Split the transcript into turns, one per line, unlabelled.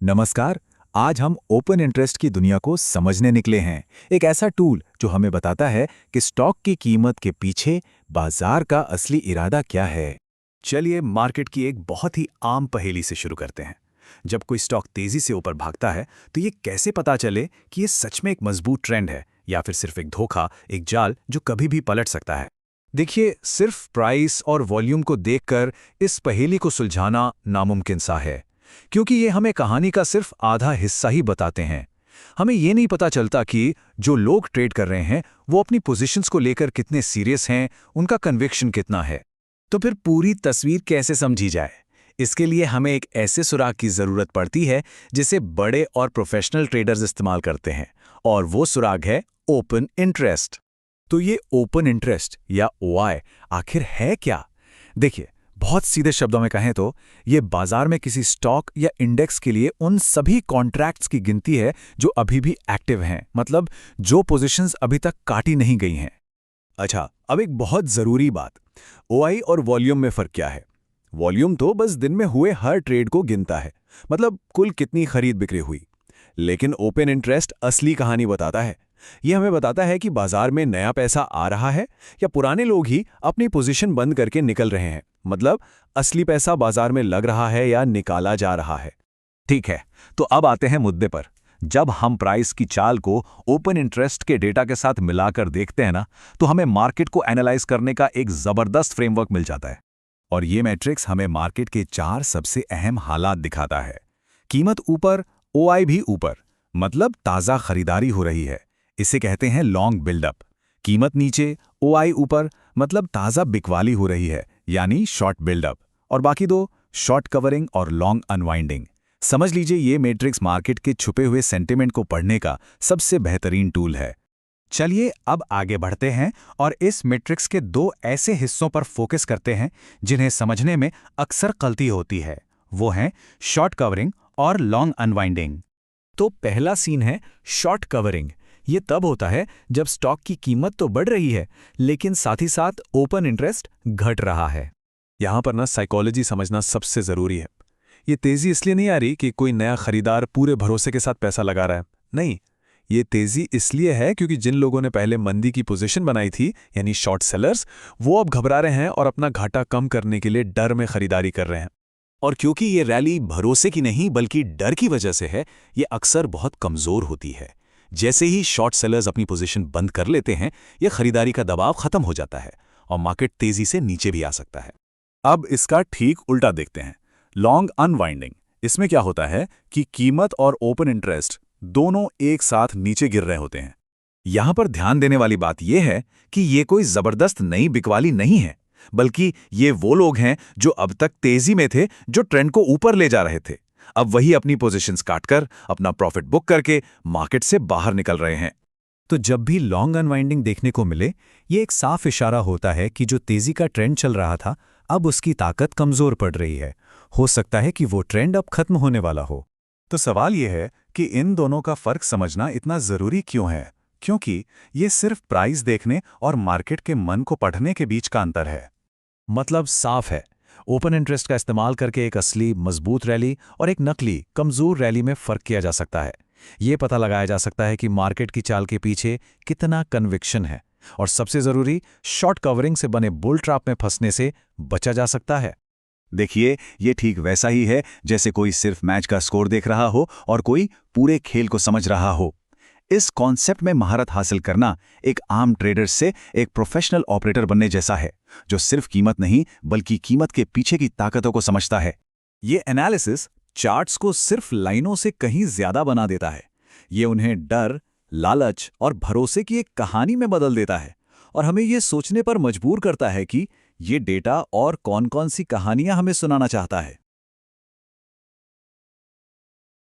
नमस्कार। आज हम ओपन इंटरेस्ट की दुनिया को समझने निकले हैं। एक ऐसा टूल जो हमें बताता है कि स्टॉक की कीमत के पीछे बाजार का असली इरादा क्या है। चलिए मार्केट की एक बहुत ही आम पहेली से शुरू करते हैं। जब कोई स्टॉक तेजी से ऊपर भागता है तो ये कैसे पता चले कि ये सच में एक मजबूत ट्रेंड है या फिर सिर्फ एक धोखा, एक जाल जो कभी भी पलट सकता है। देखिए, सिर्फ प्राइस और वॉल्यूम को देखकर इस पहेली को सुलझाना नामुमकिन सा है, क्योंकि ये हमें कहानी का सिर्फ आधा हिस्सा ही बताते हैं। हमें ये नहीं पता चलता कि जो लोग ट्रेड कर रहे हैं वो अपनी पोजीशंस को लेकर कितने सीरियस हैं, उनका कन्विक्शन कितना है। तो फिर पूरी तस्वीर कैसे समझी जाए? इसके लिए हमें एक ऐसे सुराग की जरूरत पड़ती है जिसे बड़े और प्रोफेशनल ट्रेडर्स इस्तेमाल करते हैं, और वो सुराग है ओपन इंटरेस्ट। तो ये ओपन इंटरेस्ट या ओआई आखिर है क्या? देखिए, बहुत सीधे शब्दों में कहें तो ये बाजार में किसी स्टॉक या इंडेक्स के लिए उन सभी कॉन्ट्रैक्ट्स की गिनती है जो अभी भी एक्टिव हैं, मतलब जो पोजीशंस अभी तक काटी नहीं गई हैं। अच्छा, अब एक बहुत जरूरी बात, ओआई और वॉल्यूम में फर्क क्या है? वॉल्यूम तो बस दिन में हुए हर ट्रेड को गिनता है, मतलब कुल कितनी खरीद बिक्री हुई। लेकिन ओपन इंटरेस्ट असली कहानी बताता है। ये हमें बताता है कि बाजार में नया पैसा आ रहा है या पुराने लोग ही अपनी पोजीशन बंद करके निकल रहे हैं, मतलब असली पैसा बाजार में लग रहा है या निकाला जा रहा है। ठीक है, तो अब आते हैं मुद्दे पर। जब हम प्राइस की चाल को ओपन इंटरेस्ट के डेटा के साथ मिलाकर देखते हैं ना, तो हमें मार्केट को एनालाइज करने का एक जबरदस्त फ्रेमवर्क मिल जाता है। और ये मैट्रिक्स हमें मार्केट के 4 सबसे अहम हालात दिखाता है। कीमत ऊपर, ओआई भी ऊपर, मतलब ताज़ा खरीदारी हो रही है, इसे कहते हैं लॉन्ग बिल्डअप। कीमत नीचे, ओआई ऊपर, मतलब ताज़ा बिकवाली हो रही है, यानी शॉर्ट बिल्डअप। और बाकी दो, शॉर्ट कवरिंग और लॉन्ग अनवाइंडिंग। समझ लीजिए, ये मैट्रिक्स मार्केट के छुपे हुए सेंटिमेंट को पढ़ने का सबसे बेहतरीन टूल है। चलिए अब आगे बढ़ते हैं और इस मैट्रिक्स के 2 ऐसे हिस्सों पर फोकस करते हैं जिन्हें समझने में अक्सर गलती होती है। वो हैं शॉर्ट कवरिंग और लॉन्ग अनवाइंडिंग। तो पहला सीन है शॉर्ट कवरिंग। ये तब होता है जब स्टॉक की कीमत तो बढ़ रही है, लेकिन साथ ही साथ ओपन इंटरेस्ट घट रहा है। यहाँ पर ना साइकोलॉजी समझना सबसे ज़रूरी है। ये तेज़ी इसलिए नहीं आ रही कि कोई नया खरीदार पूरे भरोसे के साथ पैसा लगा रहा है। नहीं, ये तेज़ी इसलिए है क्योंकि जिन लोगों ने पहले मंदी की पोजीशन बनाई थी, यानी शॉर्ट सेलर्स, वो अब घबरा रहे हैं और अपना घाटा कम करने के लिए डर में खरीदारी कर रहे हैं। और क्योंकि ये रैली भरोसे की नहीं बल्कि डर की वजह से है, ये अक्सर बहुत कमज़ोर होती है। जैसे ही शॉर्ट सेलर्स अपनी पोजीशन बंद कर लेते हैं, ये खरीदारी का दबाव खत्म हो जाता है और मार्केट तेजी से नीचे भी आ सकता है। अब इसका ठीक उल्टा देखते हैं, लॉन्ग अनवाइंडिंग। इसमें क्या होता है कि कीमत और ओपन इंटरेस्ट दोनों एक साथ नीचे गिर रहे होते हैं। यहां पर ध्यान देने वाली बात यह है कि ये कोई जबरदस्त नई बिकवाली नहीं है, बल्कि ये वो लोग हैं जो अब तक तेजी में थे, जो ट्रेंड को ऊपर ले जा रहे थे। अब वही अपनी पोजीशंस काटकर अपना प्रॉफिट बुक करके मार्केट से बाहर निकल रहे हैं। तो जब भी लॉन्ग अनवाइंडिंग देखने को मिले, ये एक साफ इशारा होता है कि जो तेजी का ट्रेंड चल रहा था, अब उसकी ताकत कमजोर पड़ रही है। हो सकता है कि वो ट्रेंड अब खत्म होने वाला हो। तो सवाल यह है कि इन दोनों का फर्क समझना इतना जरूरी क्यों है? क्योंकि ये सिर्फ प्राइस देखने और मार्केट के मन को पढ़ने के बीच का अंतर है। मतलब साफ है, ओपन इंटरेस्ट का इस्तेमाल करके एक असली मजबूत रैली और एक नकली कमजोर रैली में फर्क किया जा सकता है। ये पता लगाया जा सकता है कि मार्केट की चाल के पीछे कितना कन्विक्शन है, और सबसे जरूरी, शॉर्ट कवरिंग से बने बुल ट्रैप में फंसने से बचा जा सकता है। देखिए, ये ठीक वैसा ही है जैसे कोई सिर्फ मैच का स्कोर देख रहा हो और कोई पूरे खेल को समझ रहा हो। इस कॉन्सेप्ट में महारत हासिल करना एक आम ट्रेडर से एक प्रोफेशनल ऑपरेटर बनने जैसा है, जो सिर्फ कीमत नहीं बल्कि कीमत के पीछे की ताकतों को समझता है। ये एनालिसिस चार्ट्स को सिर्फ लाइनों से कहीं ज्यादा बना देता है। ये उन्हें डर, लालच और भरोसे की एक कहानी में बदल देता है, और हमें ये सोचने पर मजबूर करता है कि ये डेटा और कौन-कौन सी कहानियां हमें सुनाना चाहता है।